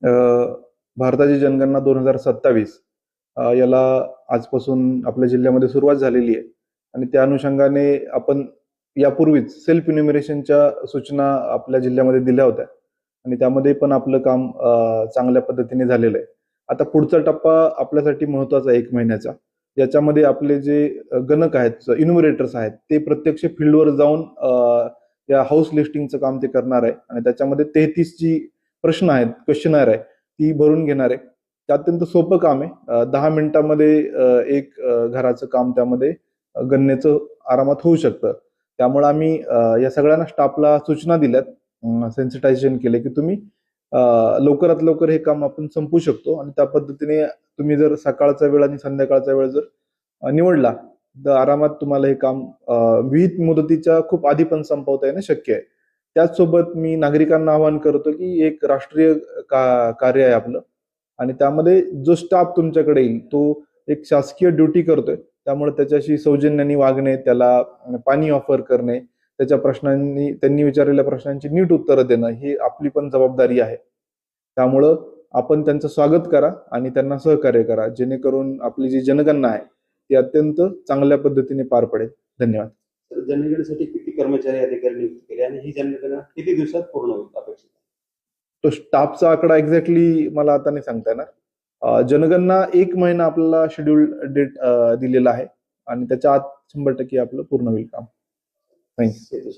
अ, भारताची जनगणना 2027 याला आजपासून आपल्या जिल्ह्यामध्ये सुरुवात झालेली आहे आणि त्या अनुषंगाने आपण यापूर्वीच सेल्फ इन्युमरेशनच्या सूचना आपल्या जिल्ह्यामध्ये दिल्या होत्या आणि त्यामध्ये पण आपलं काम चांगल्या पद्धतीने झालेलं आहे. आता पुढचा टप्पा आपल्यासाठी महत्वाचा आहे 1 महिन्याचा. याच्यामध्ये आपले जे गणक आहेत, इन्युमरेटर्स आहेत, ते प्रत्यक्ष फील्डवर जाऊन या हाऊस लिस्टिंगचं काम ते करणार आहे आणि त्याच्यामध्ये 33 जी प्रश्न आहेत, क्वेश्चनर आहे, ती भरून घेणार आहे. ते अत्यंत सोपं काम आहे. 10 मिनिटांमध्ये एक घराचं काम त्यामध्ये गणनेचं आरामात होऊ शकतं. त्यामुळे आम्ही या सगळ्यांना स्टाफला सूचना दिल्यात, सेन्सिटायझेशन केले की तुम्ही लवकरात लवकर हे काम आपण संपवू शकतो आणि त्या पद्धतीने तुम्ही जर सकाळचा वेळ आणि संध्याकाळचा वेळ जर निवडला तर आरामात तुम्हाला हे काम विहित मुदतीच्या खूप आधी पण संपवता येणं शक्य आहे. त्याचसोबत मी नागरिकांना आवाहन करतो की एक राष्ट्रीय कार्य आहे आपलं आणि त्यामध्ये जो स्टाफ तुमच्याकडे येईल तो एक शासकीय ड्युटी करतोय, त्यामुळे त्याच्याशी सौजन्याने वागणे, त्याला पाणी ऑफर करणे, त्याच्या प्रश्नांनी त्यांनी विचारलेल्या प्रश्नांची नीट उत्तरं देणं ही आपली पण जबाबदारी आहे. त्यामुळं आपण त्यांचं स्वागत करा आणि त्यांना सहकार्य करा, जेणेकरून आपली जी जनगणना आहे ती अत्यंत चांगल्या पद्धतीने पार पडेल. धन्यवाद. जनगणनेसाठी किती कर्मचारी अधिकारी नियुक्त केले आणि ही जनगणना किती दिवसात पूर्ण होईल अपेक्षित? तो स्टाफचा आकडा एक्झॅक्टली मला आता नाही सांगता येणार. जनगणना 1 महिना आपल्याला शेड्यूल डेट दिलेला आहे आणि त्याच्या आत 100% आपलं पूर्ण होईल काम. थँक्यू.